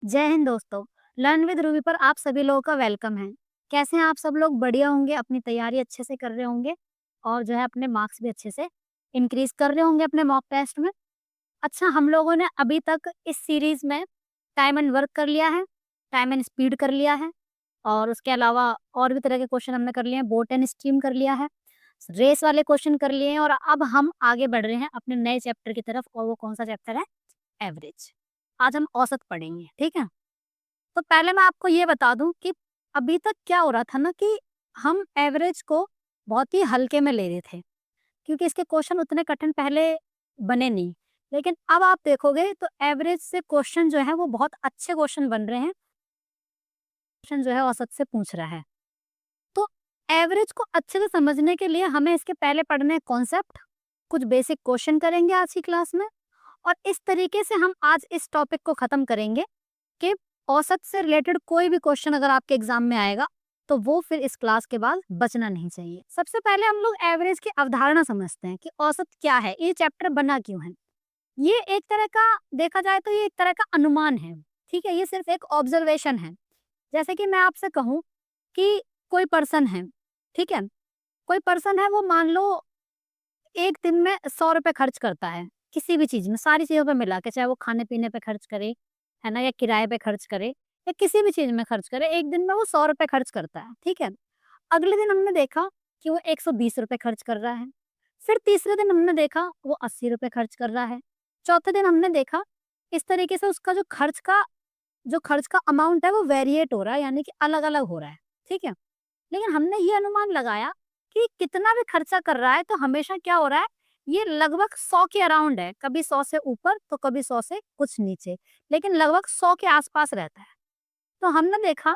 जय हिंद दोस्तों। Learn with Ruby पर आप सभी लोगों का वेलकम है। कैसे हैं आप सब लोग? बढ़िया होंगे, अपनी तैयारी अच्छे से कर रहे होंगे और जो है अपने मार्क्स भी अच्छे से इंक्रीज कर रहे होंगे अपने मॉक टेस्ट में। अच्छा, हम लोगों ने अभी तक इस सीरीज में टाइम एंड वर्क कर लिया है, टाइम एंड स्पीड कर लिया है और उसके अलावा और भी तरह के क्वेश्चन हमने कर लिए हैं, बोट एंड स्ट्रीम कर लिया है, रेस वाले क्वेश्चन कर लिए हैं और अब हम आगे बढ़ रहे हैं अपने नए चैप्टर की तरफ और वो कौन सा चैप्टर है? एवरेज। आज हम औसत पढ़ेंगे, ठीक है? तो पहले मैं आपको ये बता दूँ कि अभी तक क्या हो रहा था ना कि हम एवरेज को बहुत ही हल्के में ले रहे थे, क्योंकि इसके क्वेश्चन उतने कठिन पहले बने नहीं। लेकिन अब आप देखोगे तो एवरेज से क्वेश्चन जो है वो बहुत अच्छे क्वेश्चन बन रहे हैं, क्वेश्चन जो है औसत से पूछ रहा है। तो एवरेज को अच्छे से समझने के लिए हमें इसके पहले पढ़ने हैं कॉन्सेप्ट, कुछ बेसिक क्वेश्चन करेंगे आज की क्लास में और इस तरीके से हम आज इस टॉपिक को खत्म करेंगे कि औसत से रिलेटेड कोई भी क्वेश्चन अगर आपके एग्जाम में आएगा तो वो फिर इस क्लास के बाद बचना नहीं चाहिए। सबसे पहले हम लोग एवरेज की अवधारणा समझते हैं कि औसत क्या है, ये चैप्टर बना क्यों है। ये एक तरह का देखा जाए तो ये एक तरह का अनुमान है, ठीक है? ये सिर्फ एक ऑब्जर्वेशन है। जैसे कि मैं आपसे कहूँ कि कोई पर्सन है, ठीक है? कोई पर्सन है, वो मान लो एक दिन में 100 रुपए खर्च करता है, किसी भी चीज़ में, सारी चीज़ों पे मिला के, चाहे वो खाने-पीने पे खर्च करे, है ना? या किराए पे खर्च करे या किसी भी चीज़ में खर्च करे, एक दिन में वो 100 रुपए खर्च करता है, ठीक है? अगले दिन हमने देखा कि वो 120 रुपए खर्च कर रहा है। फिर तीसरे दिन हमने देखा वो 80 रुपए खर्च कर रहा है। चौथे दिन हमने देखा इस तरीके से उसका जो खर्च का अमाउंट है वो वेरिएट हो रहा है, यानी कि अलग-अलग हो रहा है, ठीक है? लेकिन हमने ये अनुमान लगाया कि कितना भी खर्चा कर रहा है तो हमेशा क्या हो रहा है, ये लगभग 100 के अराउंड है, कभी 100 से ऊपर तो कभी 100 से कुछ नीचे, लेकिन लगभग 100 के आसपास रहता है। तो हमने देखा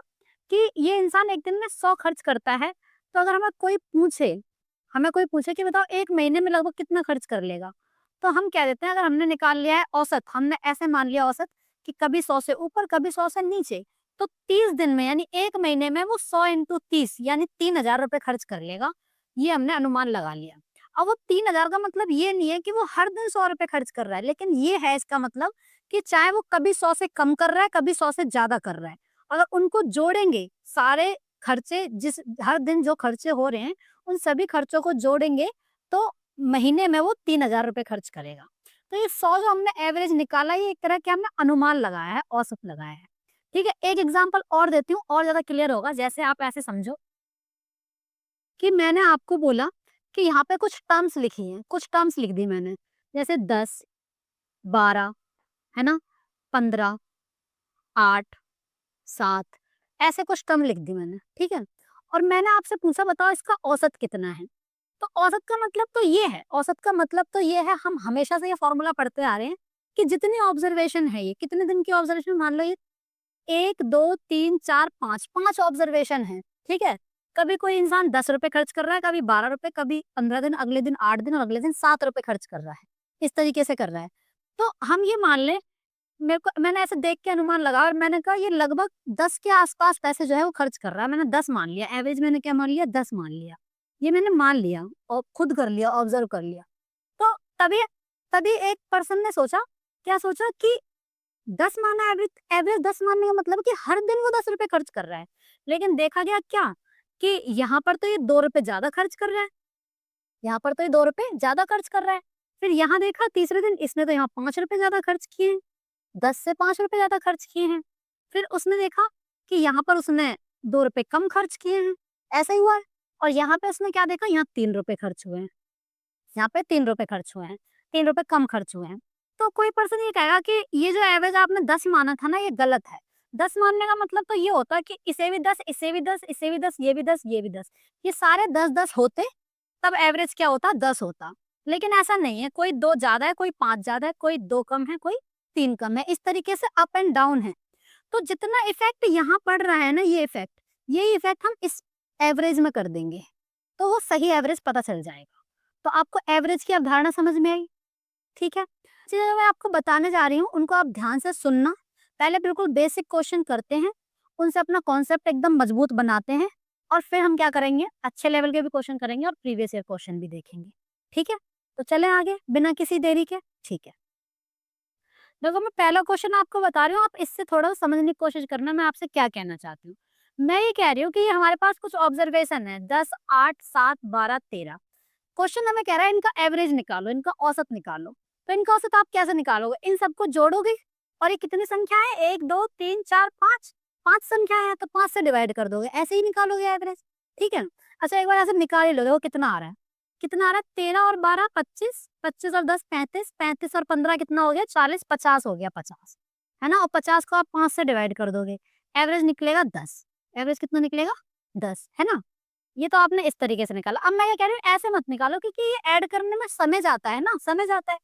कि ये इंसान एक दिन में 100 खर्च करता है, तो अगर हमें कोई पूछे कि बताओ 1 महीने में लगभग कितना खर्च कर लेगा? तो हम कह देते हैं, अगर हमने निकाल लिया है औसत, हमने ऐसे मान लिया औसत कि कभी 100 से ऊपर, कभी 100 से नीचे, तो 30 दिन में यानी 1 महीने में वो 100 इंटू 30 यानी 3000 रुपए खर्च कर लेगा। ये हमने अनुमान लगा लिया। अब वो 3000 का मतलब ये नहीं है कि वो हर दिन 100 रुपए खर्च कर रहा है, लेकिन ये है इसका मतलब कि चाहे वो कभी 100 से कम कर रहा है, कभी 100 से ज़्यादा कर रहा है। अगर उनको जोड़ेंगे, सारे खर्चे जिस हर दिन जो खर्चे हो रहे हैं, उन सभी खर्चों को जोड़ेंगे, तो महीने में वो 3000 रुपए खर्च करेगा। तो ये 100 जो हमने एवरेज निकाला, ये एक तरह के हमने अनुमान लगाया है, औसत लगाया है। ठीक है? एक एग्ज़ाम्पल और देती हूँ और ज़्यादा क्लियर होगा। जैसे आप ऐसे समझो कि मैंने आपको बोला कि यहाँ पे कुछ टर्म्स लिखी हैं, कुछ टर्म्स लिख दी मैंने, जैसे 10, 12, है ना? 15, 8, 7, ऐसे कुछ टर्म लिख दी मैंने, ठीक है? और मैंने आपसे पूछा बताओ इसका औसत कितना है? तो औसत का मतलब तो ये है, औसत का मतलब तो ये है, हम हमेशा से ये फ़ॉर्मूला पढ़ते आ रहे हैं कि जितनी ऑब्जर्वेशन है, ये कितने दिन की ऑब्जर्वेशन, मान लो ये 1, 2, 3, 4, 5, 5 ऑब्जर्वेशन है, ठीक है? कभी कोई इंसान 10 रुपए खर्च कर रहा है, कभी 12 रुपए, कभी 15 दिन, अगले दिन 8 दिन और अगले दिन 7 रुपए खर्च कर रहा है। इस तरीके से कर रहा है। तो हम ये मान लें, मैंने ऐसे देख के अनुमान लगाया और मैंने कहा ये लगभग 10 के आस-पास पैसे जो है वो खर्च कर रहा है। मैंने 10 मान लिया, एवरेज मैंने क्या मान लिया? 10 मान लिया। ये मैंने मान लिया और खुद कर लिया, ऑब्जर्व कर लिया। तो तभी तभी एक पर्सन ने सोचा, क्या सोचा कि 10 माना, एवरेज एवरेज 10 मानने का मतलब है कि हर दिन वो 10 रुपए खर्च कर रहा है। लेकिन देखा गया क्या कि यहाँ पर तो ये 2 रुपए ज़्यादा खर्च कर रहा है, यहाँ पर तो ये 2 रुपए ज़्यादा खर्च कर रहा है। फिर यहाँ देखा तीसरे दिन इसने तो यहाँ 5 रुपए ज़्यादा खर्च किए हैं, 10 से 5 रुपए ज़्यादा खर्च किए हैं। फिर उसने देखा कि यहाँ पर उसने 2 रुपए कम खर्च किए हैं, ऐसा ही हुआ है। और यहाँ पे उसने क्या देखा, यहाँ 3 रुपए खर्च हुए हैं। यहाँ पे 3 रुपए खर्च हुए हैं, 3 रुपए कम खर्च हुए हैं। तो कोई पर्सन ये कहेगा कि ये जो एवरेज आपने 10 माना था ना, ये गलत है। 10 मानने का मतलब तो ये होता है कि इसे भी 10, इसे भी 10, इसे भी 10, ये भी 10, ये भी 10। ये सारे 10-10 होते, तब एवरेज क्या होता? 10 होता। लेकिन ऐसा नहीं है, कोई 2 ज़्यादा है, कोई 5 ज़्यादा है, कोई 2 कम है, कोई 3 कम है। इस तरीके से अप एंड डाउन है। तो जितना इफ़ेक्ट यहाँ पड़ रहा है ना, ये इफ़ेक्ट, यही इफ़ेक्ट हम इस एवरेज में कर देंगे, तो वो सही एवरेज पता चल जाएगा। तो आपको एवरेज की अवधारणा समझ में आई, ठीक है? चीज़ें मैं आपको बताने जा रही हूँ, उनको आप ध्यान से सुनना। पहले बिल्कुल बेसिक क्वेश्चन करते हैं, उनसे अपना कॉन्सेप्ट एकदम मजबूत बनाते हैं और फिर हम क्या करेंगे, अच्छे लेवल के भी क्वेश्चन करेंगे और प्रीवियस ईयर क्वेश्चन भी देखेंगे, ठीक है? तो चलें आगे बिना किसी देरी के, ठीक है। देखो मैं पहला क्वेश्चन आपको बता रही हूँ, आप इससे थोड़ा समझने की कोशिश करना मैं आपसे क्या कहना चाहती हूँ। मैं ये कह रही हूँ कि हमारे पास कुछ ऑब्जर्वेशन है 10, 8, 7, 12, 13। क्वेश्चन हमें कह रहा है इनका एवरेज निकालो, इनका औसत निकालो। तो इनका औसत आप कैसे निकालोगे? इन सबको जोड़ोगे और ये कितनी संख्या है? 1, 2, 3, 4, 5। 5 संख्या है तो 5 से डिवाइड कर दोगे, ऐसे ही निकालोगे एवरेज। ठीक है? अच्छा एक बार ऐसे निकाल ही लो, देखो कितना आ रहा है। कितना आ रहा है? 13 और 12 25, 25 और 10 35, 35 और 15 कितना हो गया? 40, 50 हो गया 50। है ना? और 50 को आप 5 से डिवाइड कर दोगे, एवरेज निकलेगा 10। एवरेज कितना निकलेगा? 10, है ना? ये तो आपने इस तरीके से निकाला। अब मैं ये कह रही हूँ ऐसे मत निकालो क्योंकि ये ऐड करने में समय जाता है ना, समय जाता है।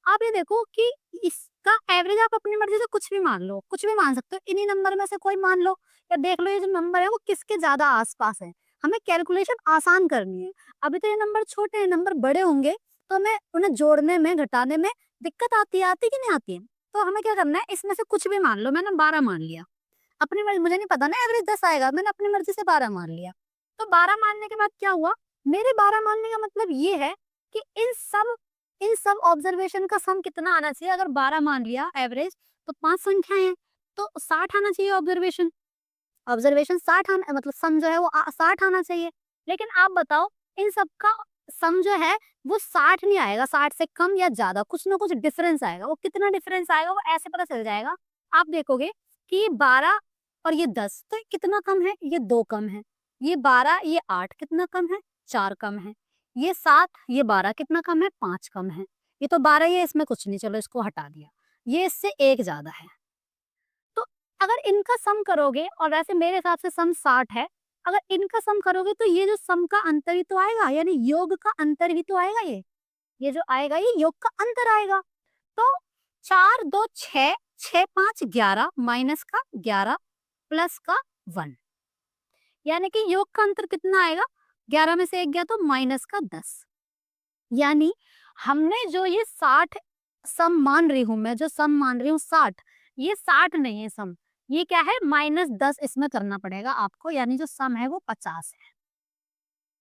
आप ये देखो कि इसका एवरेज आप अपनी मर्ज़ी से कुछ भी मान लो, कुछ भी मान सकते हो। इन्हीं नंबर में से कोई मान लो या देख लो ये जो नंबर है वो किसके ज़्यादा आस-पास है। हमें कैलकुलेशन आसान करनी है। अभी तो ये नंबर छोटे हैं, नंबर बड़े होंगे तो हमें उन्हें जोड़ने में, घटाने में दिक्कत आती है कि नहीं आती है? तो हमें क्या करना है इसमें से कुछ भी मान लो, मैंने 12 मान लिया। अपनी मर्ज़ी मुझे नहीं पता ना एवरेज 10 आएगा, मैंने अपनी मर्ज़ी से 12 मान लिया। तो 12 मानने के बाद क्या हुआ? मेरे 12 मानने का मतलब ये है कि इन सब ऑब्जर्वेशन का सम कितना आना चाहिए? अगर 12 मान लिया एवरेज तो 5 संख्याएँ हैं, तो 60 आना चाहिए ऑब्जर्वेशन। ऑब्जर्वेशन 60 आना मतलब सम जो है वो 60 आना चाहिए। लेकिन आप बताओ इन सब का सम जो है वो 60 नहीं आएगा, 60 से कम या ज़्यादा कुछ ना कुछ डिफरेंस आएगा। वो कितना डिफरेंस आएगा वो ऐसे पता चल जाएगा। आप देखोगे कि ये 12 और ये 10 तो ये कितना कम है? ये 2 कम है। ये 12, ये 8 कितना कम है? 4 कम है। ये 7, ये 12 कितना कम है? 5 कम है। ये तो 12 ही है इसमें कुछ नहीं, चलो इसको हटा दिया। ये इससे 1 ज़्यादा है। तो अगर इनका सम करोगे और वैसे मेरे हिसाब से सम 60 है, अगर इनका सम करोगे तो ये जो सम का अंतर ही तो आएगा, यानी योग का अंतर ही तो आएगा ये। ये जो आएगा ये योग का अंतर आएगा। तो 4, 2, 6, 6, 5, 11 माइनस का 11 प्लस का 1 यानी कि योग का अंतर कितना आएगा? 11 में से 1 गया तो माइनस का 10। यानी हमने जो ये 60 सम मान रही हूँ मैं, जो सम मान रही हूँ 60, ये 60 नहीं है सम। ये क्या है? -10 इसमें करना पड़ेगा आपको, यानी जो सम है वो 50 है।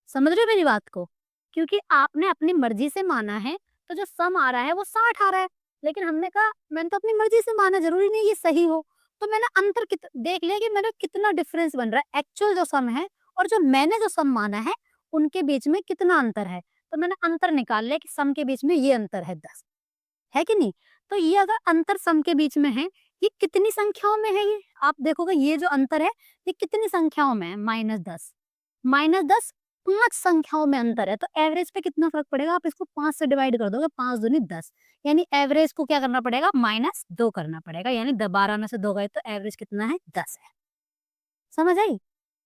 समझ रहे हो मेरी बात को? क्योंकि आपने अपनी मर्ज़ी से माना है, तो जो सम आ रहा है वो 60 आ रहा है। लेकिन हमने कहा मैंने तो अपनी मर्ज़ी से माना, ज़रूरी नहीं ये सही हो। तो मैंने अंतर देख लिया कि मेरा कितना डिफ़रेंस बन रहा है। एक्चुअल जो सम है और जो सम माना है, उनके बीच में कितना अंतर है। तो मैंने अंतर निकाल लिया कि सम के बीच में ये अंतर है 10, है कि नहीं? तो ये अगर अंतर सम के बीच में है, ये कितनी संख्याओं में है ये? आप देखोगे ये जो अंतर है, ये कितनी संख्याओं में है? -10। -10 5 संख्याओं में अंतर है, तो एवरेज पे कितना फ़र्क पड़ेगा? आप इसको 5 से डिवाइड कर दोगे, 5 दूनी 10, यानी एवरेज को क्या करना पड़ेगा? -2 करना पड़ेगा, यानी 12 में से 2 गए तो एवरेज कितना है? 10 है। समझ आई?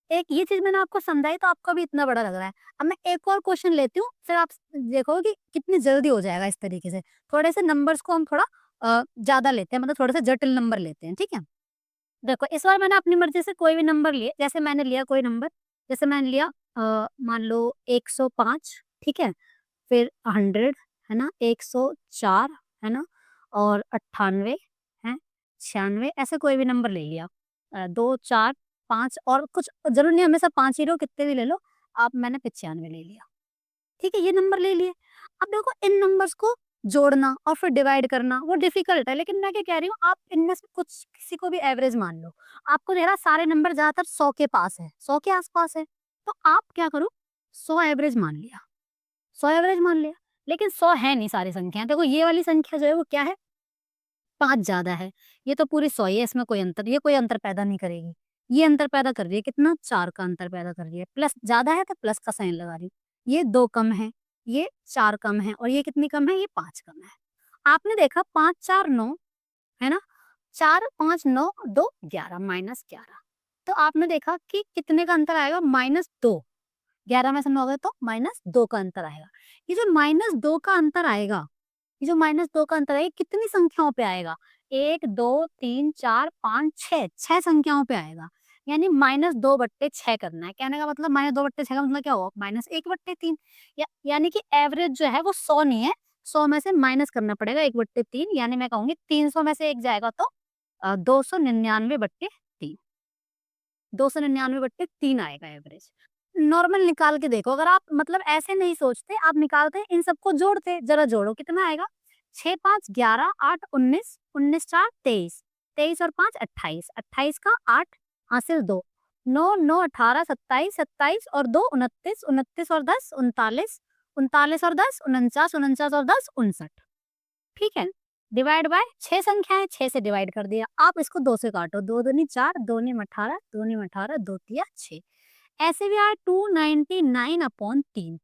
एक ये चीज़ मैंने आपको समझाई तो आपको भी इतना बड़ा लग रहा है। अब मैं एक और क्वेश्चन लेती हूँ, फिर आप देखोगे कि कितनी जल्दी हो जाएगा इस तरीके से। थोड़े से नंबर्स को हम थोड़ा ज़्यादा लेते हैं, मतलब थोड़े से जटिल नंबर लेते हैं, ठीक है? देखो इस बार मैंने अपनी मर्ज़ी से कोई भी नंबर लिए, जैसे मैंने लिया कोई नंबर, जैसे मैंने लिया मान लो 105, ठीक है? फिर 100 है ना? 104 है ना? और 98 हैं, 96 ऐसे कोई भी नंबर ले लिया। 2, 4, 5 और कुछ ज़रूरी नहीं हमेशा 5 ही लो, कितने भी ले लो। आप मैंने 95 ले लिया। ठीक है, ये नंबर ले लिए। अब देखो इन नंबर्स को जोड़ना और फिर डिवाइड करना वो डिफ़िकल्ट है, लेकिन मैं क्या कह रही हूँ आप इनमें से कुछ किसी को भी एवरेज मान लो। आपको ज़रा सारे नंबर ज़्यादातर 100 के पास है, 100 के आस-पास है। तो आप क्या करो 100 एवरेज मान लिया, 100 एवरेज मान लिया। लेकिन 100 है नहीं सारी संख्याएँ। देखो ये वाली संख्या जो है वो क्या है? 5 ज़्यादा है। ये तो पूरी 100 ही है, इसमें कोई अंतर ये कोई अंतर पैदा नहीं करेगी। ये अंतर पैदा कर रही है कितना? 4 का अंतर पैदा कर रही है। प्लस ज़्यादा है तो प्लस का साइन लगा रही हूँ। ये 2 कम है, ये 4 कम है और ये कितनी कम है? ये 5 कम है। आपने देखा 5, 4, 9 है ना? 4, 5, 9, 2, 11 -11 तो आपने देखा कि कितने का अंतर आएगा? -2 11 में से 9 गए तो -2 का अंतर आएगा। ये जो -2 का अंतर आएगा ये जो -2 का अंतर है, ये कितनी संख्याओं पे आएगा? 1, 2, 3, 4, 5, 6 6 संख्याओं पे आएगा। यानी -2/6 करना है। कहने का मतलब -2/6 का मतलब क्या हुआ? -1/3 यानी कि एवरेज जो है वो 100 नहीं है, 100 में से माइनस करना पड़ेगा 1/3 यानी मैं कहूँगी 300 में से 1 जाएगा तो 299/3 299/3 आएगा एवरेज। नॉर्मल निकाल के देखो अगर आप मतलब ऐसे नहीं सोचते, आप निकालते इन सबको जोड़ते, ज़रा जोड़ो कितना आएगा? 6 5 11 8 19 19 4 23 23 और 5 28 28 का 8 हासिल 2 9 9 18 27 27 और 2 29 29 और 10 39 39 और 10 49 49 और 10 59। ठीक है, डिवाइड बाय 6 संख्याएं, 6 से डिवाइड कर दिया। आप इसको 2 से काटो, 2 दूनी 4 2 नीम 18 2 नीम 18 2 तिया 6। ऐसे भी आया 299 अपॉन 3।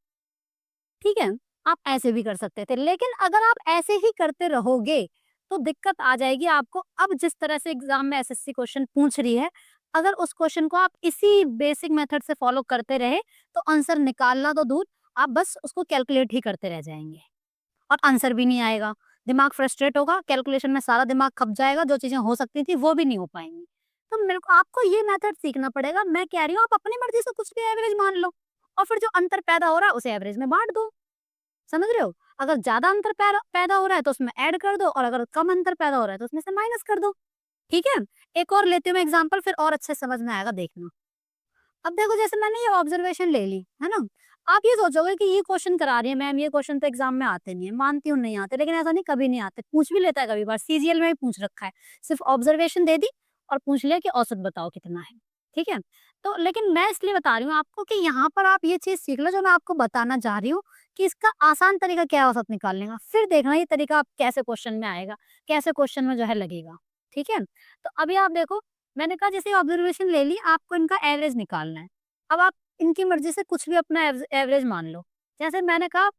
ठीक है, आप ऐसे भी कर सकते थे, लेकिन अगर आप ऐसे ही करते रहोगे तो दिक्कत आ जाएगी आपको। अब जिस तरह से एग्जाम में एसएससी क्वेश्चन पूछ रही है, अगर उस क्वेश्चन को आप इसी बेसिक मेथड से फॉलो करते रहे तो आंसर निकालना तो दूर, आप बस उसको कैलकुलेट ही करते रह जाएंगे और आंसर भी नहीं आएगा। दिमाग फ्रस्ट्रेट होगा, कैलकुलेशन में सारा दिमाग खप जाएगा, जो चीजें हो सकती थी वो भी नहीं हो पाएंगी। तो मेरे को आपको ये मेथड सीखना पड़ेगा। मैं कह रही हूँ आप अपनी मर्जी से कुछ भी एवरेज मान लो और फिर जो अंतर पैदा हो रहा है उसे एवरेज में बांट दो। समझ रहे हो? अगर ज्यादा अंतर पैदा हो रहा है तो उसमें ऐड कर दो और अगर कम अंतर पैदा हो रहा है तो उसमें से माइनस कर दो। ठीक है, एक और लेती हूँ मैं एग्जाम्पल, फिर और अच्छे समझ में आएगा, देखना। अब देखो जैसे मैंने ये ऑब्जर्वेशन ले ली है ना, आप ये सोचोगे कि ये क्वेश्चन करा रही है मैम, ये क्वेश्चन तो एग्जाम में आते नहीं है। मानती हूँ नहीं आते, लेकिन ऐसा नहीं कभी नहीं आते, पूछ भी लेता है कभी बार, सीजीएल में भी पूछ रखा है। सिर्फ ऑब्जर्वेशन दे दी और पूछ लिया कि औसत बताओ कितना है। ठीक है, तो लेकिन मैं इसलिए बता रही हूँ आपको कि यहाँ पर आप ये चीज सीख लो जो मैं आपको बताना चाह रही हूँ कि इसका आसान तरीका क्या है औसत निकालने का। फिर देखना ये तरीका आप कैसे क्वेश्चन में आएगा, कैसे क्वेश्चन में जो है लगेगा। ठीक है, तो अभी आप देखो, मैंने कहा जैसे ऑब्जर्वेशन ले ली, आपको इनका एवरेज निकालना है। अब आप इनकी मर्जी से कुछ भी अपना एवरेज मान लो। जैसे मैंने कहा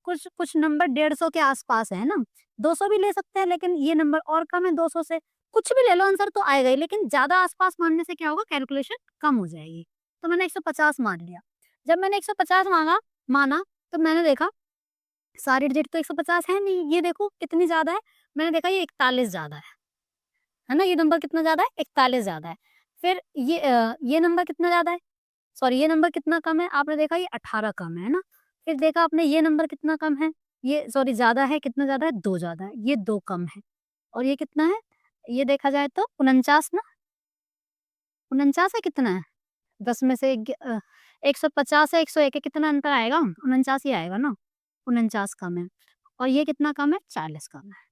कुछ कुछ नंबर 150 के आसपास है ना, 200 भी ले सकते हैं, लेकिन ये नंबर और कम है 200 से। कुछ भी ले लो, आंसर तो आएगा ही, लेकिन ज्यादा आसपास मानने से क्या होगा, कैलकुलेशन कम हो जाएगी। तो मैंने 150 मान लिया। जब मैंने 150 माना तो मैंने देखा सारी डिजिट तो 150 है नहीं, ये देखो कितनी ज्यादा है। मैंने देखा ये 41 ज्यादा है ना, ये नंबर कितना ज्यादा है, 41 ज्यादा है। फिर ये नंबर कितना ज्यादा है, सॉरी ये नंबर कितना कम है, आपने देखा ये 18 कम है ना। फिर देखा आपने ये नंबर कितना कम है, ये सॉरी ज्यादा है, कितना ज्यादा है, 2 ज्यादा है, ये 2 कम है। और ये कितना है, ये देखा जाए तो 49 ना, 49 है, कितना है, 10 में से 150 है, 101 है, कितना अंतर आएगा, 49 ही आएगा ना। 49 कम है और ये कितना कम है, 40 कम है।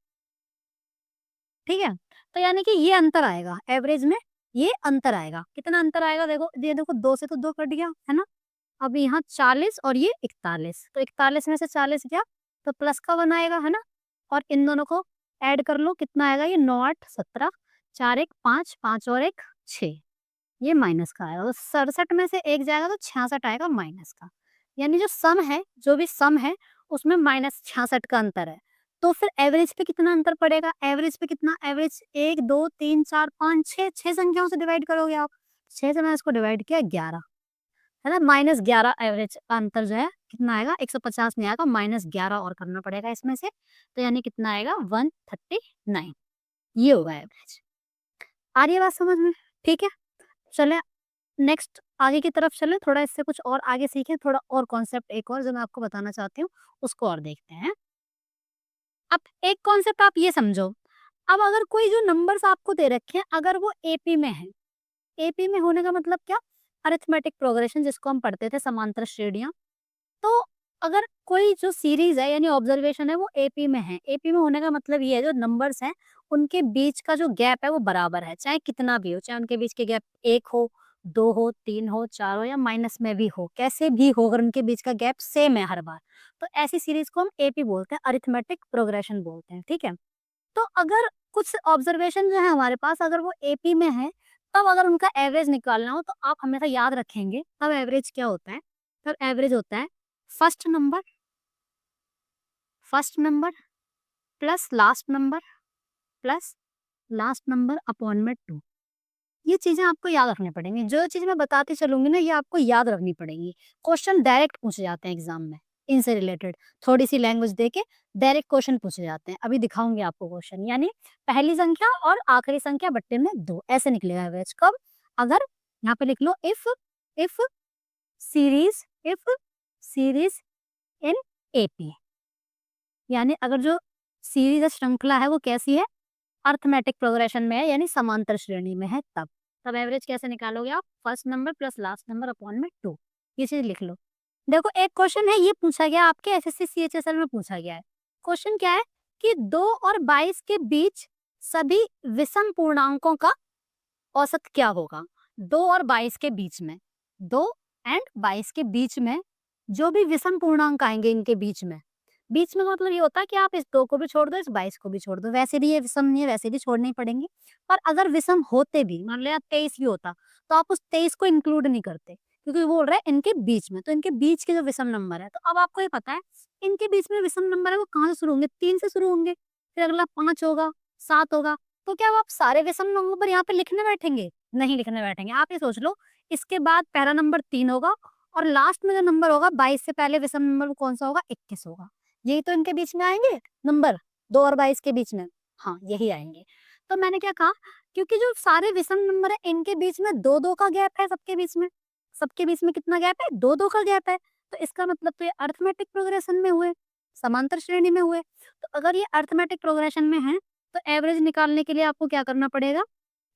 ठीक है, तो यानी कि ये अंतर आएगा एवरेज में, ये अंतर आएगा। कितना अंतर आएगा, देखो ये देखो 2 से तो 2 कट गया है ना। अब यहाँ 40 और ये 41, तो 41 में से 40 गया तो प्लस का 1 आएगा है ना। और इन दोनों को ऐड कर लो, कितना आएगा, ये 9 8 17 4 1 5 5 और 1 6, ये माइनस का आएगा। तो 67 में से 1 जाएगा तो 66 आएगा माइनस का। यानी जो सम है, जो भी सम है उसमें -66 का अंतर है। तो फिर एवरेज पे कितना अंतर पड़ेगा, एवरेज पे कितना, एवरेज 1 2 3 4 5 6 6 संख्याओं से डिवाइड करोगे आप। 6 से मैंने इसको डिवाइड किया 11 है ना, -11 एवरेज का अंतर जो है कितना आएगा, 150 नहीं आएगा, -11 और करना पड़ेगा इसमें से। तो यानी कितना आएगा, 139, ये होगा एवरेज। आ रही है बात समझ में? ठीक है, चले नेक्स्ट आगे की तरफ चलें, थोड़ा इससे कुछ और आगे सीखें, थोड़ा और कॉन्सेप्ट एक और जो मैं आपको बताना चाहती हूँ उसको और देखते हैं। अब एक कॉन्सेप्ट आप ये समझो, अब अगर कोई जो नंबर्स आपको दे रखे हैं अगर वो एपी में है, एपी में होने का मतलब क्या, अरिथमेटिक प्रोग्रेशन जिसको हम पढ़ते थे, समांतर श्रेणियां। तो अगर कोई जो सीरीज है यानी ऑब्जर्वेशन है वो एपी में है, एपी में होने का मतलब ये है जो नंबर्स हैं उनके बीच का जो गैप है वो बराबर है, चाहे कितना भी हो, चाहे उनके बीच के गैप 1 हो 2 हो 3 हो 4 हो या माइनस में भी हो, कैसे भी हो, अगर उनके बीच का गैप सेम है हर बार, तो ऐसी सीरीज को हम एपी बोलते हैं, अरिथमेटिक प्रोग्रेशन बोलते हैं। ठीक है, तो अगर कुछ ऑब्जर्वेशन जो है हमारे पास अगर वो एपी में है, तब अगर उनका एवरेज निकालना हो तो आप हमेशा याद रखेंगे तब एवरेज क्या होता है, तब एवरेज होता है first number plus last number upon में 2। ये चीजें आपको याद रखनी पड़ेंगी, जो चीज मैं बताती चलूंगी ना ये आपको याद रखनी पड़ेंगी। क्वेश्चन डायरेक्ट पूछे जाते हैं एग्जाम में इनसे रिलेटेड, थोड़ी सी लैंग्वेज देके डायरेक्ट क्वेश्चन पूछे जाते हैं। अभी दिखाऊंगी आपको क्वेश्चन, यानी पहली संख्या और आखिरी संख्या बट्टे में 2, ऐसे निकलेगा एवरेज। कब, अगर यहाँ पे लिख लो इफ सीरीज इन एपी, यानी अगर जो सीरीज श्रृंखला है वो कैसी है, अर्थमेटिक प्रोग्रेशन में है यानी समांतर श्रेणी में है, तब एवरेज कैसे निकालोगे आप, first number plus last number upon में 2, ये चीज लिख लो। देखो एक क्वेश्चन है ये पूछा गया आपके एसएससी सीएचएसएल में पूछा गया है। क्वेश्चन क्या है, कि 2 और 22 के बीच सभी विषम पूर्णांकों का औसत क्या होगा। 2 और 22 के बीच में, 2 एंड 22 के बीच में जो भी विषम पूर्णांक आएंगे इनके बीच में का मतलब ये होता है कि आप इस 2 को भी छोड़ दो, इस 22 को भी छोड़ दो। वैसे भी ये विषम नहीं है, वैसे भी छोड़ने ही पड़ेंगे। और अगर विषम होते भी, मान लिया 23 भी होता, तो आप उस 23 को इंक्लूड नहीं करते, क्योंकि बोल रहा है इनके बीच में। तो इनके बीच के जो विषम नंबर है, तो अब आपको ये पता है इनके बीच में विषम नंबर है वो कहाँ से शुरू होंगे, 3 से शुरू होंगे, फिर अगला 5 होगा, 7 होगा। तो क्या आप सारे विषम नंबर यहाँ पे लिखने बैठेंगे? नहीं लिखने बैठेंगे। आप ये सोच लो, इसके बाद पहला नंबर 3 होगा और लास्ट में जो नंबर होगा 22 से पहले विषम नंबर कौन सा होगा, 21 होगा। यही तो इनके बीच में आएंगे नंबर, 2 और 22 के बीच में। हाँ, यही आएंगे। तो मैंने क्या कहा, क्योंकि जो सारे विषम नंबर है इनके बीच में 2-2 का गैप है, सबके बीच में कितना गैप है, 2-2 का गैप है। तो इसका मतलब तो ये अरिथमेटिक प्रोग्रेशन में हुए, समांतर श्रेणी में हुए। तो अगर ये अरिथमेटिक प्रोग्रेशन में है, तो एवरेज निकालने के लिए आपको क्या करना पड़ेगा,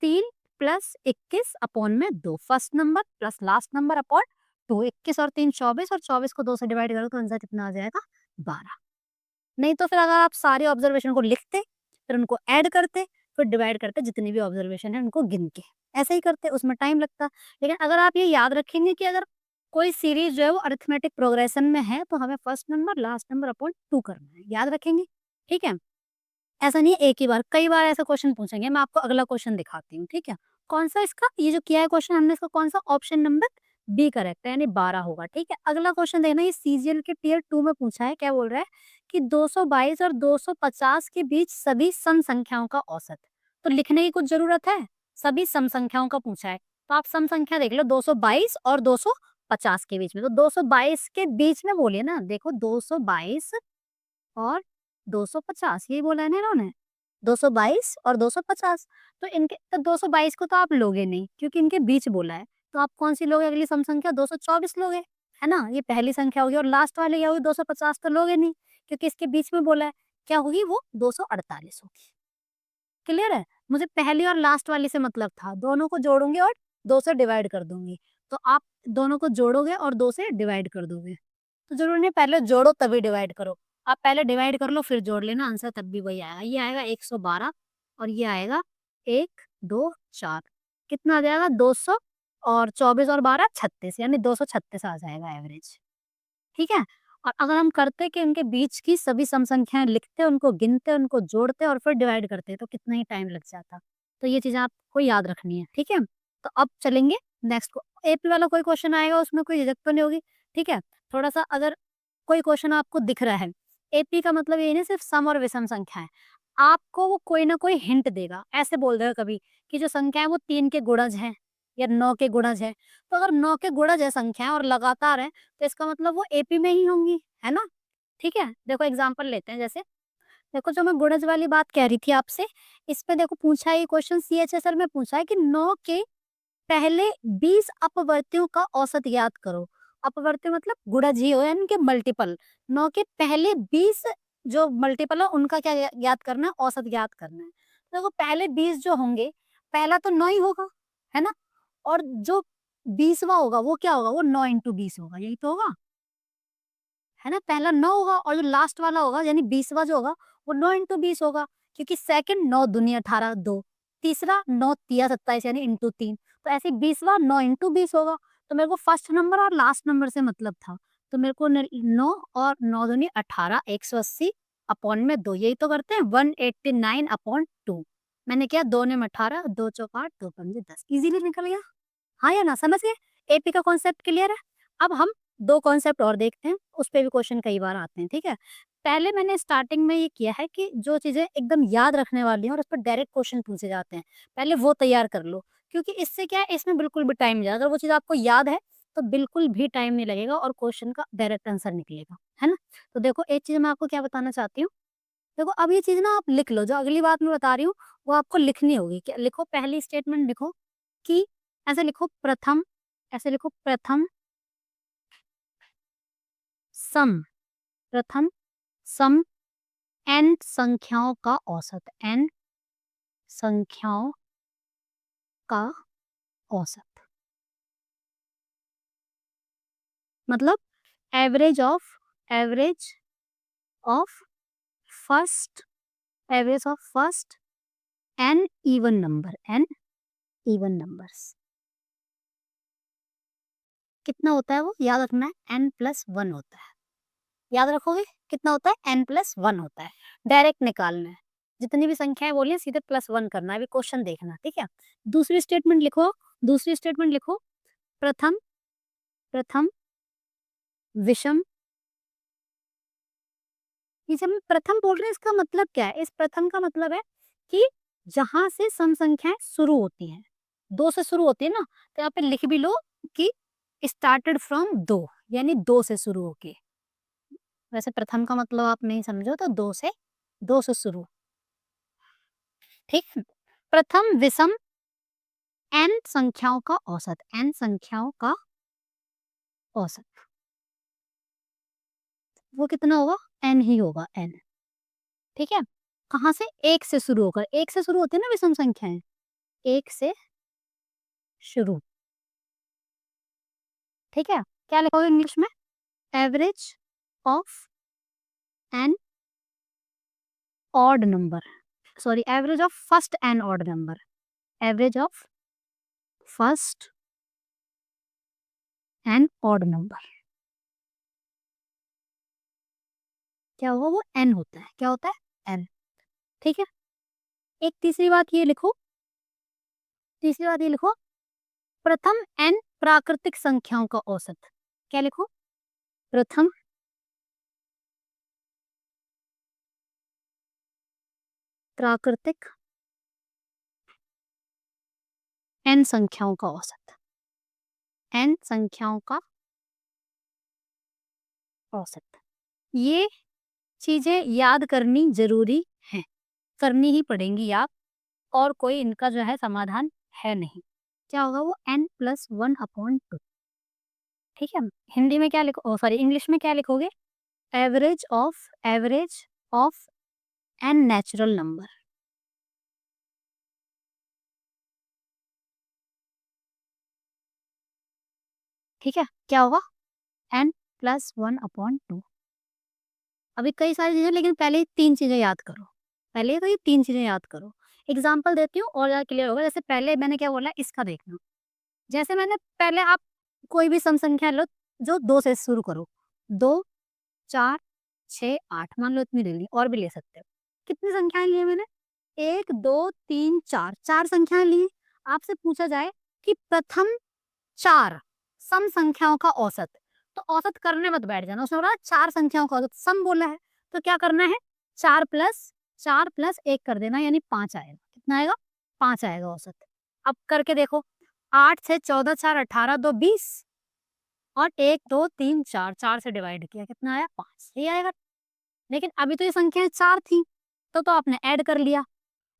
3 प्लस 21 अपॉन में 2, first number plus last number upon 2। 21 और 3 24, और 24 को 2 से डिवाइड करो तो आंसर कितना आ जाएगा, 12। नहीं तो फिर अगर आप सारे ऑब्जर्वेशन को लिखते, फिर उनको ऐड करते, फिर डिवाइड करते, जितनी भी ऑब्जर्वेशन है उनको गिन के ऐसे ही करते, उसमें टाइम लगता। लेकिन अगर आप ये याद रखेंगे कि अगर कोई सीरीज जो है वो अरिथमेटिक प्रोग्रेशन में है, तो हमें first number last number upon 2 करना है, याद रखेंगे। ठीक है, ऐसा नहीं है एक ही बार, कई बार ऐसा क्वेश्चन पूछेंगे। मैं आपको अगला क्वेश्चन दिखाती हूँ, ठीक है। कौन सा इसका, ये जो किया है क्वेश्चन हमने, इसका कौन सा, ऑप्शन नंबर बी करेक्ट है, यानी 12 होगा। ठीक है, अगला क्वेश्चन देखना, ये सीजीएल के टियर 2 में पूछा है। क्या बोल रहा है कि 222 और 250 के बीच सभी सम संख्याओं का औसत। तो लिखने की कुछ जरूरत है, सभी सम संख्याओं का पूछा है, तो आप सम संख्या देख लो, 222 और 250 के बीच में। तो 222 के बीच में बोलिए ना, देखो 222 और 250, यही बोला है ना इन्होंने, 222 और 250। तो इनके, तो 222 को तो आप लोगे नहीं, क्योंकि इनके बीच बोला है। तो आप कौन सी लोगे, अगली सम संख्या 224 लोगे, है ना, ये पहली संख्या होगी। और लास्ट वाले क्या होगी, 250 तो लोगे नहीं, क्योंकि इसके बीच में बोला है। क्या होगी वो, 248 होगी। क्लियर है, मुझे पहली और लास्ट वाली से मतलब था, दोनों को जोड़ूंगी और 2 से डिवाइड कर दूंगी। तो आप दोनों को जोड़ोगे और 2 से डिवाइड कर दोगे। तो जरूरी नहीं पहले जोड़ो तभी डिवाइड करो, आप पहले डिवाइड कर लो फिर जोड़ लेना, आंसर तब भी वही आएगा। ये आएगा 112 और ये आएगा 1 2 4, कितना आ जाएगा 200, और 24 और 12 36, यानी 236 आ जाएगा एवरेज। ठीक है, और अगर हम करते कि उनके बीच की सभी सम संख्याएं लिखते, उनको गिनते, उनको जोड़ते और फिर डिवाइड करते, तो कितना ही टाइम लग जाता। तो ये चीजें आपको याद रखनी है। ठीक है, तो अब चलेंगे नेक्स्ट को। एपी वाला कोई क्वेश्चन आएगा, उसमें कोई झिझक तो नहीं होगी। ठीक है, थोड़ा सा अगर कोई क्वेश्चन आपको दिख रहा है, एपी का मतलब ये नहीं सिर्फ सम और विषम संख्या है, आपको वो कोई ना कोई हिंट देगा। ऐसे बोल देगा कभी कि जो संख्या है वो 3 के गुणज है या 9 के गुणज है। तो अगर 9 के गुणज है संख्या और लगातार है, तो इसका मतलब वो एपी में ही होंगी, है ना। ठीक है, देखो एग्जाम्पल लेते हैं। जैसे देखो, जो मैं गुणज वाली बात कह रही थी आपसे, इस पे देखो पूछा है ये क्वेश्चन, सीएचएसएल में पूछा है कि 9 के पहले 20 अपवर्तियों का औसत ज्ञात करो। अपवर्त्य मतलब गुणज ही हो, यानी कि मल्टीपल। 9 के पहले 20 जो मल्टीपल है उनका क्या ज्ञात करना है, औसत ज्ञात करना है। तो देखो पहले 20 जो होंगे, पहला तो 9 ही होगा, है ना। और जो 20वां होगा वो क्या होगा, वो 9 इंटू 20 होगा, यही तो होगा, है ना। पहला 9 होगा और जो लास्ट वाला होगा यानी 20वां जो होगा वो 9 इंटू 20 होगा, क्योंकि सेकंड 9 दूनी 18 2, तीसरा 9 तिया 27 यानी इंटू 3। तो ऐसे 20वां 9 इंटू 20 होगा। तो मेरे को फर्स्ट नंबर और लास्ट नंबर से मतलब था, तो मेरे को 9 और 9 दूनी 18, 180 अपॉन में 2, यही तो करते हैं 189 अपॉन 2। मैंने किया 2 ने 18, 2 चौक 8, 2 पंजे 10, इजीली निकल गया। हाँ या ना, समझ गए, एपी का कॉन्सेप्ट क्लियर है। अब हम 2 कॉन्सेप्ट और देखते हैं, उस पे भी क्वेश्चन कई बार आते हैं। ठीक है, पहले मैंने स्टार्टिंग में ये किया है कि जो चीजें एकदम याद रखने वाली हैं और उस पर डायरेक्ट क्वेश्चन पूछे जाते हैं, पहले वो तैयार कर लो, क्योंकि इससे क्या है, इसमें बिल्कुल भी टाइम नहीं जाएगा। अगर वो चीज आपको याद है तो बिल्कुल भी टाइम नहीं लगेगा और क्वेश्चन का डायरेक्ट आंसर निकलेगा, है ना। तो देखो एक चीज मैं आपको क्या बताना चाहती हूँ, देखो अब ये चीज ना आप लिख लो, जो अगली बात मैं बता रही हूँ वो आपको लिखनी होगी। क्या लिखो, पहली स्टेटमेंट लिखो कि, ऐसे लिखो प्रथम, ऐसे लिखो प्रथम सम, प्रथम सम n संख्याओं का औसत, n संख्याओं का औसत, मतलब average of first average of first n even number, n even numbers कितना होता है वो याद रखना है, n+1 होता है। याद रखोगे कितना होता है, n+1 होता है। डायरेक्ट निकालना है, जितनी भी संख्याएं बोली हैं सीधे +1 करना है। अभी क्वेश्चन देखना, ठीक है। दूसरी स्टेटमेंट लिखो, दूसरी स्टेटमेंट लिखो, प्रथम प्रथम विषम। ये जब हम प्रथम बोल रहे हैं इसका मतलब क्या है, इस प्रथम का मतलब है कि जहां से सम संख्याएं शुरू होती हैं, 2 से शुरू होती है ना, तो यहाँ पे लिख भी लो कि स्टार्टेड फ्रॉम 2, यानी 2 से शुरू होके। वैसे प्रथम का मतलब आप नहीं समझो तो 2 से शुरू, ठीक है। प्रथम विषम n संख्याओं का औसत, n संख्याओं का औसत वो कितना होगा, n ही होगा, n, ठीक है। कहां से, 1 से शुरू होकर, 1 से शुरू होती है ना विषम संख्याएं, 1 से शुरू, ठीक है। क्या लिखोगे इंग्लिश में, average of n odd number, sorry average of first n odd number, average of first n odd number क्या होगा, वो n होता है, क्या होता है, n, ठीक है। एक तीसरी बात ये लिखो, तीसरी बात ये लिखो, प्रथम n प्राकृतिक संख्याओं का औसत। क्या लिखो, प्रथम प्राकृतिक n संख्याओं का औसत, n संख्याओं का औसत। ये चीजें याद करनी जरूरी है, करनी ही पड़ेंगी याद, और कोई इनका जो है समाधान है नहीं। क्या होगा वो, n+1/2, ठीक है। हिंदी में क्या लिखो, सॉरी इंग्लिश में क्या लिखोगे, average of n natural number, ठीक है। क्या होगा, n+1/2। अभी कई सारी चीजें, लेकिन पहले ये 3 चीजें याद करो, पहले तो ये 3 चीजें याद करो। एग्जाम्पल देती हूँ और ज्यादा क्लियर होगा। जैसे पहले मैंने क्या बोला, इसका देखना। जैसे मैंने पहले, आप कोई भी सम संख्या लो जो 2 से शुरू करो, 2, 4, 6, 8, मान लो इतनी ले ली, और भी ले सकते हो। कितनी संख्याएं ली है मैंने, 1, 2, 3, 4, 4 संख्याएं ली। आपसे पूछा जाए कि प्रथम 4 सम संख्याओं का औसत, तो औसत करने मत बैठ जाना, उसने बोला 4 संख्याओं का औसत, सम बोला है तो क्या करना है, 4+1 कर देना, यानी 5 आएगा। कितना आएगा, 5 आएगा औसत। अब करके देखो, 8 से 14, 4, 18, 2, 20, और 1, 2, 3, 4, 4 से डिवाइड किया, कितना आया, 5, ये आएगा। लेकिन अभी तो ये संख्याएं 4 थी, तो आपने ऐड कर लिया।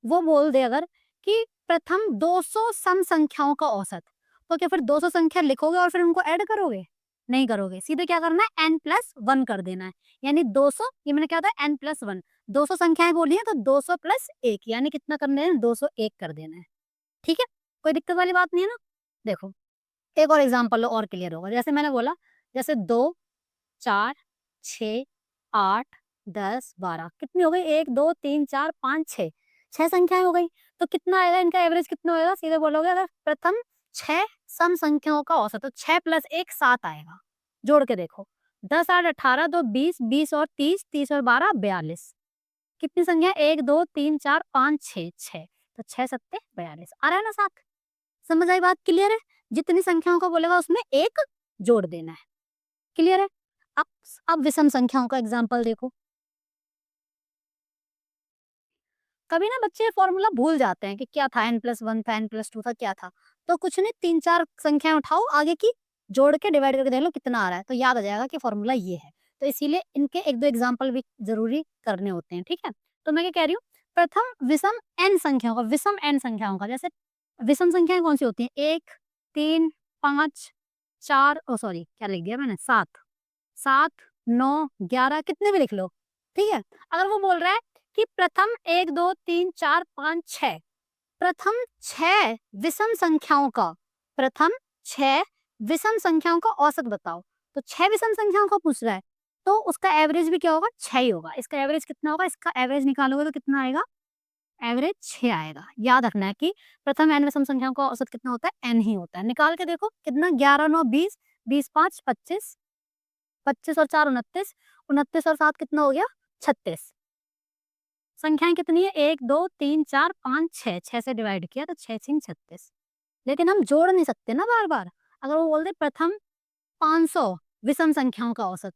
वो बोल दे अगर कि प्रथम 200 सम संख्याओं का औसत, तो क्या फिर 200 संख्या लिखोगे और फिर उनको ऐड करोगे, नहीं करोगे। सीधे क्या करना है, n+1 कर देना है, यानी 200, ये मैंने क्या होता है, n+1, 200 संख्याएं बोली है तो 200 + 1, यानी कितना करना है, 201 कर देना है, ठीक है। कोई दिक्कत वाली बात नहीं है ना। देखो एक और एग्जाम्पल लो और क्लियर होगा। जैसे मैंने बोला, जैसे 2, 4, 6, 8, 10, 12, कितनी हो गई, 1, 2, 3, 4, 5, 6, 6 संख्याएं हो गई। तो कितना आएगा, इनका एवरेज कितना होगा, सीधे बोलोगे अगर प्रथम 6 सम संख्याओं का औसत, तो 6 + 1 7 आएगा। जोड़ के देखो, 10, 8, 18, 2, 20, 20 और 30, 30 और 12, 42, कितनी संख्या, 1, 2, 3, 4, 5, 6, 6, तो 6 सत्ते 42 आ रहा है ना, 7। समझ आई बात, क्लियर है। जितनी संख्याओं को बोलेगा उसमें 1 जोड़ देना है, क्लियर है। अब अब विषम संख्याओं का एग्जाम्पल देखो। कभी ना बच्चे फॉर्मूला भूल जाते हैं कि क्या था, n+1 था, n+2 था, क्या था। तो कुछ नहीं, 3-4 संख्याएं उठाओ आगे की, जोड़ के डिवाइड करके देख लो कितना आ रहा है, तो याद आ जाएगा कि फॉर्मूला ये है। तो इसीलिए इनके 1-2 एग्जाम्पल भी जरूरी करने होते हैं, ठीक है। तो मैं क्या कह रही हूँ, प्रथम विषम n संख्याओं का, विषम n संख्याओं का, जैसे विषम संख्याएं कौन सी होती हैं, 1, 3, 5, 4, ओ सॉरी क्या लिख दिया मैंने, 7, 7, 9, 11, कितने भी लिख लो, ठीक है। अगर वो बोल रहा है कि प्रथम 1, 2, 3, 4, 5, 6, प्रथम 6 विषम संख्याओं का, प्रथम 6 विषम संख्याओं का औसत बताओ, तो 6 विषम संख्याओं का पूछ रहा है, तो उसका एवरेज भी क्या होगा, 6 ही होगा। इसका एवरेज कितना होगा, इसका एवरेज निकालोगे तो कितना आएगा, एवरेज 6 आएगा। याद रखना है कि प्रथम n विषम संख्याओं का औसत कितना होता है, n ही होता है। निकाल के देखो कितना, 11 9 20, 20 5 25, 25 और 4 29, 29 और 7 कितना हो गया, 36। संख्याएं कितनी है, 1 2 3 4 5 6, 6 से डिवाइड किया तो 6 6 36। लेकिन हम जोड़ नहीं सकते ना बार बार। अगर वो बोल दे प्रथम 500 विषम संख्याओं का औसत,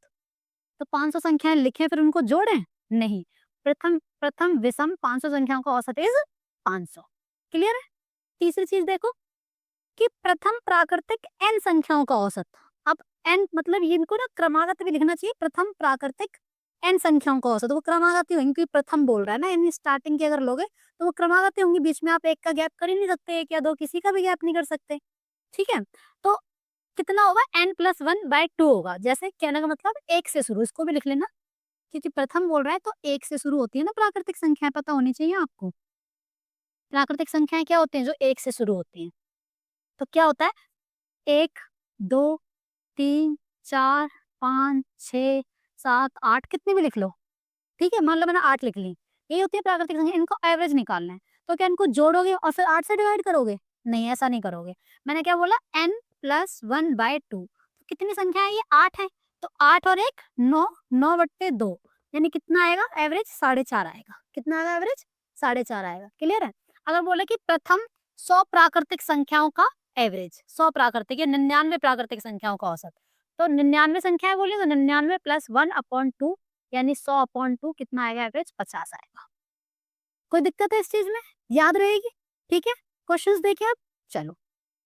तो 500 संख्याएं लिखें फिर उनको जोड़ें, नहीं। प्रथम प्रथम विषम 500 संख्याओं का औसत इज 500। क्लियर है। तीसरी चीज देखो कि प्रथम प्राकृतिक n संख्याओं का औसत। अब n मतलब ये इनको ना क्रमागत भी लिखना चाहिए, प्रथम प्राकृतिक n संख्याओं का औसत। वो क्रमागत ही होंगी क्योंकि प्रथम बोल रहा है ना, यानी स्टार्टिंग की अगर लोगे तो वो क्रमागत ही होंगी, बीच में आप एक का गैप कर ही नहीं सकते, एक या दो किसी का भी गैप नहीं कर सकते। ठीक है, तो कितना होगा, n+1/2 होगा। जैसे कहने का मतलब एक से शुरू, इसको भी लिख लेना क्योंकि प्रथम बोल रहा है तो एक से शुरू होती है ना प्राकृतिक संख्याएं, पता होनी चाहिए आपको। प्राकृतिक संख्याएं क्या होती हैं, जो एक से शुरू होती हैं। तो क्या होता है, 1 2 3 4 5 6 7 8, कितनी भी लिख लो। ठीक है, मान लो मैंने 8 लिख ली। ये होती है प्राकृतिक संख्या, इनको एवरेज निकालना है। तो क्या इनको जोड़ोगे और फिर 8 से डिवाइड करोगे, नहीं ऐसा नहीं करोगे। मैंने क्या बोला, n+1/2। कितनी संख्या है ये, 8 है। तो 8 और 1 9, 9/2, यानी कितना आएगा, एवरेज 4.5 आएगा। कितना आएगा एवरेज, 4.5 आएगा। क्लियर है। अगर बोले कि प्रथम 100 प्राकृतिक संख्याओं का एवरेज, 100 प्राकृतिक या 99 प्राकृतिक संख्याओं का औसत, तो 99 संख्याएं बोली तो 99 + 1/2, यानी 100/2 कितना आएगा, एवरेज 50 आएगा। कोई दिक्कत है इस चीज में, याद रहेगी। ठीक है, क्वेश्चंस देखिए आप। चलो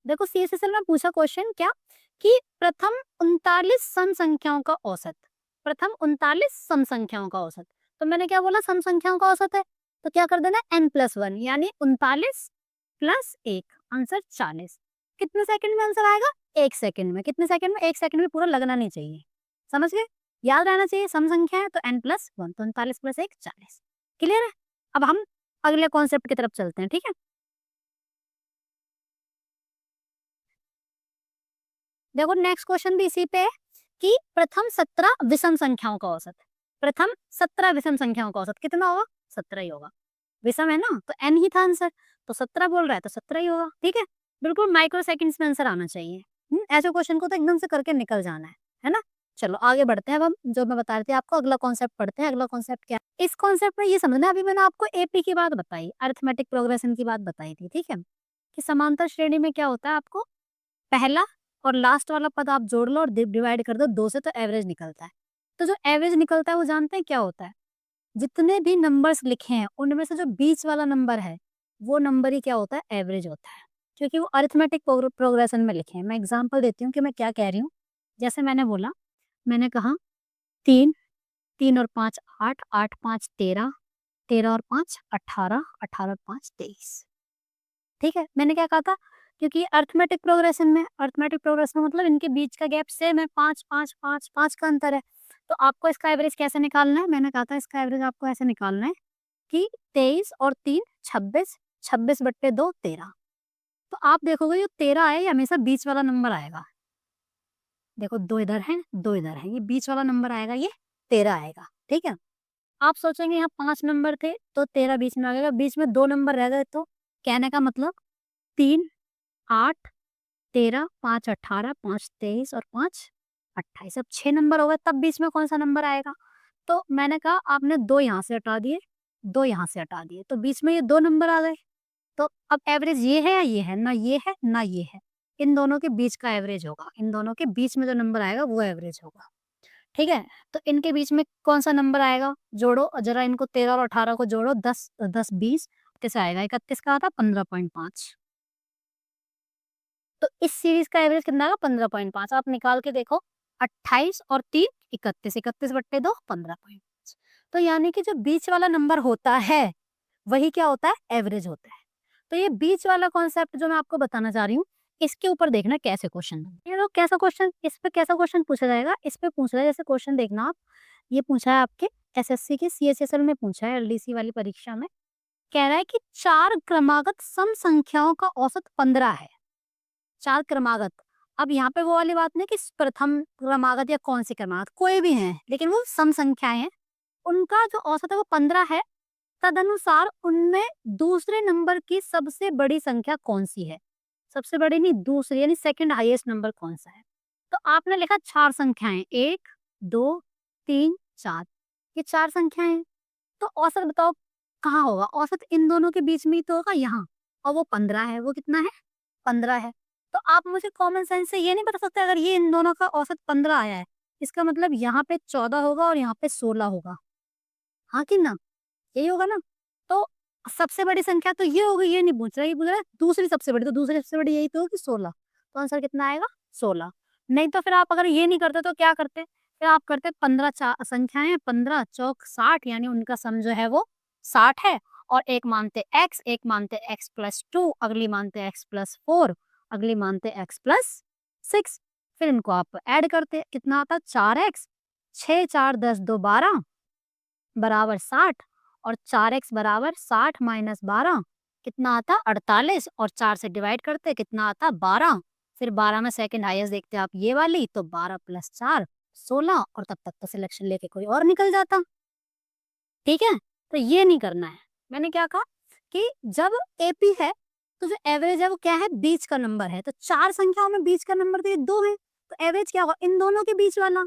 देखो, सीएसएसएल में पूछा क्वेश्चन क्या, कि प्रथम 39 सम संख्याओं का औसत, प्रथम 39 सम संख्याओं का औसत। तो मैंने क्या बोला, सम संख्याओं का औसत है तो क्या कर देना, n+1, यानी 39 + 1, आंसर 40। कितने सेकंड में आंसर आएगा, 1 सेकंड में। कितने सेकंड में, 1 सेकंड में पूरा लगना नहीं चाहिए। समझ गए, याद रहना चाहिए, सम संख्या है तो n+1, तो 39 + 1 40। क्लियर है। अब हम अगले कॉन्सेप्ट की तरफ चलते हैं। ठीक है, देखो नेक्स्ट क्वेश्चन भी इसी पे है कि प्रथम 17 विषम संख्याओं का औसत। प्रथम 17 विषम संख्याओं का औसत कितना होगा, 17 ही होगा। विषम है ना तो n ही था आंसर, तो 17 बोल रहा है तो 17 ही होगा। ठीक है, बिल्कुल माइक्रो सेकंड्स में आंसर आना चाहिए। ऐसे क्वेश्चन को तो एकदम से करके निकल जाना है ना। चलो आगे बढ़ते हैं। अब हम जो मैं बता रही थी आपको, अगला कॉन्सेप्ट पढ़ते हैं। अगला कॉन्सेप्ट क्या है, इस कॉन्सेप्ट में ये समझना, अभी मैंने आपको एपी की बात बताई, अरिथमेटिक प्रोग्रेशन की बात बताई थी। ठीक है, कि समांतर श्रेणी में क्या होता है, आपको पहला और लास्ट वाला पद आप जोड़ लो और डिवाइड कर दो 2 से, तो एवरेज निकलता है। तो जो एवरेज निकलता है वो जानते हैं क्या होता है, जितने भी नंबर्स लिखे हैं उनमें से जो बीच वाला नंबर है वो नंबर ही क्या होता है, एवरेज होता है। क्योंकि वो अरिथमेटिक प्रोग्रेशन में लिखे हैं। मैं एग्जांपल देती हूँ कि मैं क्या कह रही हूँ। जैसे मैंने बोला, मैंने कहा 3, 3 और 5 8, 8 5 13, 13 और 5 18, 18 और 5 23। ठीक है, मैंने क्या कहा था, क्योंकि अरिथमेटिक प्रोग्रेशन मतलब इनके बीच का गैप सेम है, 5 5 5 5 का अंतर है। तो आपको इसका एवरेज कैसे निकालना है, मैंने कहा था इसका एवरेज आपको ऐसे निकालना है कि 23 और 3 26, 26/2 13। तो आप देखोगे जो 13 है ये हमेशा बीच वाला नंबर आएगा। देखो 2 इधर है 2 इधर है, ये बीच वाला नंबर आएगा, ये 13 आएगा। ठीक है, आप सोचेंगे यहाँ 5 नंबर थे तो 13 बीच में आ गया, बीच में 2 नंबर रह गए, तो कहने का मतलब 3 8 13 5 18 5 23 और 5 28, अब 6 नंबर हो गए, तब बीच में कौन सा नंबर आएगा। तो मैंने कहा आपने 2 यहाँ से हटा दिए, 2 यहाँ से हटा दिए, तो बीच में ये 2 नंबर आ गए। तो अब एवरेज ये है या ये है, ना ये है ना ये है, इन दोनों के बीच का एवरेज होगा। इन दोनों के बीच में जो नंबर आएगा वो एवरेज होगा। ठीक है, तो इनके बीच में कौन सा नंबर आएगा, जोड़ो जरा इनको, 13 और 18 को जोड़ो, 10 10 20, किस आएगा, 31 का आता 15.5। तो इस सीरीज का एवरेज कितना आएगा, 15.5। आप निकाल के देखो, 28 और 3 31, 31/2 15.5। तो यानी कि जो बीच वाला नंबर होता है वही क्या होता है, एवरेज होता है। तो ये बीच वाला कॉन्सेप्ट जो मैं आपको बताना चाह रही हूँ, इसके ऊपर देखना कैसे क्वेश्चन, ये लोग कैसा क्वेश्चन, इस पे कैसा क्वेश्चन पूछा जाएगा, इस पे पूछ रहा है। जैसे क्वेश्चन देखना आप, ये पूछा है आपके एसएससी के सीएचएसएल में, पूछा है एलडीसी वाली परीक्षा में। कह रहा है कि 4 क्रमागत सम संख्याओं का औसत 15 है। 4 क्रमागत, अब यहाँ पे वो वाली बात नहीं कि प्रथम क्रमागत या कौन सी क्रमागत, कोई भी हैं, लेकिन वो सम संख्याएँ हैं। उनका जो औसत है वो 15 है, तदनुसार उनमें दूसरे नंबर की सबसे बड़ी संख्या कौन-सी है? सबसे बड़ी नहीं, दूसरी यानी सेकंड हाईएस्ट नंबर कौन-सा है? तो आपने लिखा 4 संख्याएँ, 1, 2, 3, 4, ये 4 संख्याएँ हैं। तो औसत बताओ कहाँ होगा? औसत इन दोनों के बीच में ही तो होगा, यहाँ, और वो 15 है, वो कितना है? 15 है। तो आप मुझे कॉमन सेंस से ये नहीं बता सकते अगर ये इन दोनों का औसत 15 आया है, इसका मतलब यहाँ पे 14 होगा और यहाँ पे 16 होगा। हाँ कि ना? यही होगा ना? तो सबसे बड़ी संख्या तो ये होगी, ये नहीं पूछ रहा, ये पूछ रहा है दूसरी सबसे बड़ी, तो दूसरी सबसे बड़ी यही तो होगी 16। तो आंसर कितना आएगा? 16। नहीं तो फिर आप अगर ये नहीं करते तो क्या करते? फिर आप करते 15 संख्याएँ 15 चौक 60, यानी उनका सम जो है वो 60 है, और एक मानते x, एक मानते x प्लस 2, अगली मानते x प्लस 4, अगली मानते x प्लस 6। फिर इनको आप ऐड करते, कितना आता है? 4x, 6 4 10 2 12 बराबर 60, और 4x बराबर 60 माइनस 12 कितना आता? 48, और 4 से डिवाइड करते कितना आता? 12। फिर 12 में सेकंड हाईएस्ट देखते आप ये वाली, तो 12 प्लस 4 16, और तब तक तो सिलेक्शन लेके कोई और निकल जाता। ठीक है? तो ये नहीं करना है। मैंने क्या कहा कि जब एपी है तो जो एवरेज है वो क्या है? बीच का नंबर है। तो 4 संख्याओं में बीच का नंबर तो ये 2 है। तो एवरेज क्या होगा? इन दोनों के बीच वाला।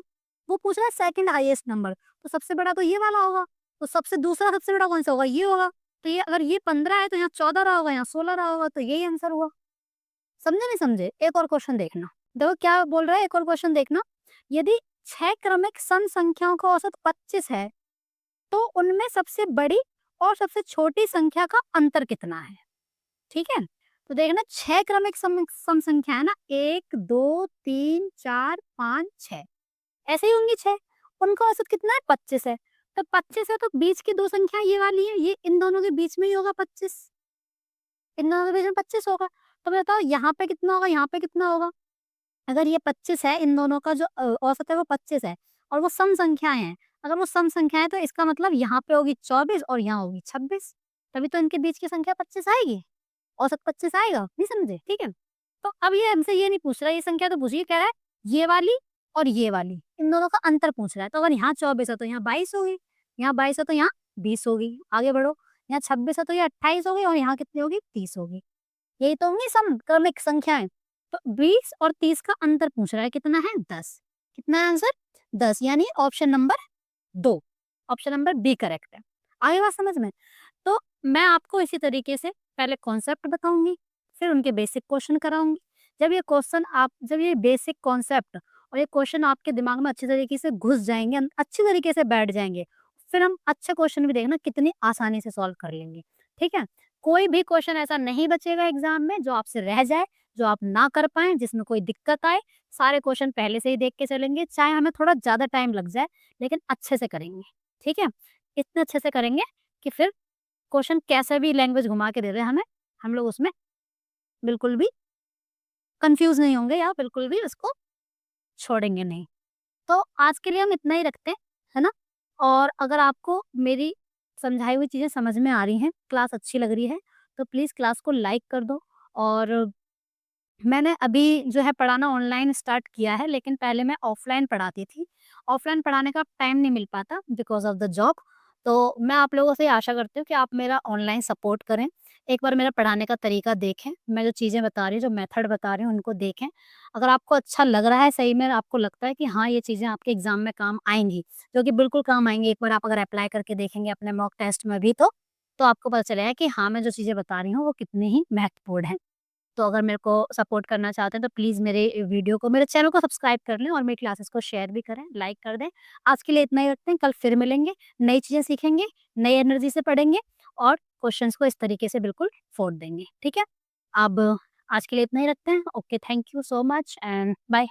वो पूछ रहा है सेकंड हाईएस्ट नंबर, तो सबसे बड़ा तो ये वाला होगा। तो सबसे दूसरा सबसे बड़ा कौन-सा होगा? ये होगा। तो ये अगर ये 15 है तो यहाँ 14 रहा होगा, यहाँ 16 रहा होगा, तो यही आंसर हुआ। समझे नहीं समझे? एक और क्वेश्चन देखना। देखो क्या बोल रहा है, एक और क्वेश्चन देखना। यदि 6 क्रमिक सम संख्याओं का औसत 25 है, तो उनमें सबसे बड़ी और सबसे छोटी संख्या का अंतर कितना है? ठीक है? तो देखना 6 क्रमिक सम संख्या है ना, 1, 2, 3, 4, 5, 6, ऐसे ही होंगी 6। उनका औसत कितना है? 25 है। तो 25 है तो बीच की 2 संख्या ये वाली है, ये इन दोनों के बीच में ही होगा 25। इन दोनों के बीच में 25 होगा। तो बताओ यहाँ पे कितना होगा, यहाँ पे कितना होगा? अगर ये 25 है, इन दोनों का जो औसत है वो 25 है, और वो सम संख्याएँ हैं। अगर वो सम संख्या है तो इसका मतलब यहाँ पे होगी 24 और यहाँ होगी 26, तभी तो इनके बीच की संख्या 25 आएगी। औसत 25 आएगा, नहीं समझे? ठीक है? तो अब ये हमसे ये नहीं पूछ रहा है, ये संख्या तो पूछ, ये कह रहा है ये वाली और ये वाली, इन दोनों का अंतर पूछ रहा है। तो अगर यहाँ 24 है तो यहाँ 22 होगी, यहाँ 22 है तो यहाँ 20 होगी। आगे बढ़ो, यहाँ 26 है तो ये 28 होगी, और यहाँ कितनी होगी? 30 होगी। यही तो होंगी सम क्रमिक संख्याएँ। तो 20 और 30 का अंतर पूछ रहा है, कितना है? 10। कितना है आंसर? 10, यानी option number 2, option number B correct है। आई बात समझ में? तो मैं आपको इसी तरीके से पहले कॉन्सेप्ट बताऊँगी, फिर उनके बेसिक क्वेश्चन कराऊँगी। जब ये बेसिक कॉन्सेप्ट और ये क्वेश्चन आपके दिमाग में अच्छी तरीके से घुस जाएँगे, अच्छी तरीके से बैठ जाएँगे, फिर हम अच्छे क्वेश्चन भी देखना कितनी आसानी से सॉल्व कर लेंगे। ठीक है? कोई भी क्वेश्चन ऐसा नहीं बचेगा एग्ज़ाम में जो आपसे रह जाए, जो आप ना कर पाएँ, जिसमें कोई दिक्कत आए। सारे क्वेश्चन पहले से ही देख के चलेंगे, चाहे हमें थोड़ा ज़्यादा टाइम लग जाए, लेकिन अच्छे से करेंगे। ठीक है? इतने अच्छे से करेंगे कि फिर क्वेश्चन कैसे भी लैंग्वेज घुमा के दे दें हमें, हम लोग उसमें बिल्कुल भी कन्फ्यूज़ नहीं होंगे या बिल्कुल भी उसको छोड़ेंगे नहीं। तो आज के लिए हम इतना ही रखते हैं, है ना? और अगर आपको मेरी समझाई हुई चीज़ें समझ में आ रही हैं, क्लास अच्छी लग रही है, तो प्लीज़ क्लास को लाइक कर दो। और मैंने अभी जो है पढ़ाना ऑनलाइन स्टार्ट किया है, लेकिन पहले मैं ऑफ़लाइन पढ़ाती थी। ऑफ़लाइन पढ़ाने का टाइम नहीं मिल पाता बिकॉज़ ऑफ़ द जॉब। तो मैं आप लोगों से आशा करती हूँ कि आप मेरा ऑनलाइन सपोर्ट करें। एक बार मेरा पढ़ाने का तरीका देखें, मैं जो चीज़ें बता रही हूँ, जो मेथड बता रही हूँ, उनको देखें। अगर आपको अच्छा लग रहा है, सही में आपको लगता है कि हाँ, ये चीज़ें आपके एग्ज़ाम में काम आएँगी, जो कि बिल्कुल काम आएँगी, एक बार आप अगर अप्लाई करके देखेंगे अपने मॉक टेस्ट में भी तो आपको पता चलेगा कि हाँ, मैं जो चीज़ें बता रही हूँ, वो कितनी ही महत्वपूर्ण हैं। तो अगर मेरे को सपोर्ट करना चाहते हैं तो प्लीज़ मेरे चैनल को सब्सक्राइब कर लें और मेरी क्लासेस को शेयर भी करें, लाइक कर दें। आज के लिए इतना ही रखते हैं, कल फिर मिलेंगे, नई चीज़ें सीखेंगे, नई एनर्जी से पढ़ेंगे और क्वेश्चंस को इस तरीके से बिल्कुल फोड़ देंगे, ठीक है? अब आज के लिए इतना ही रखते हैं। Okay, thank you so much and bye.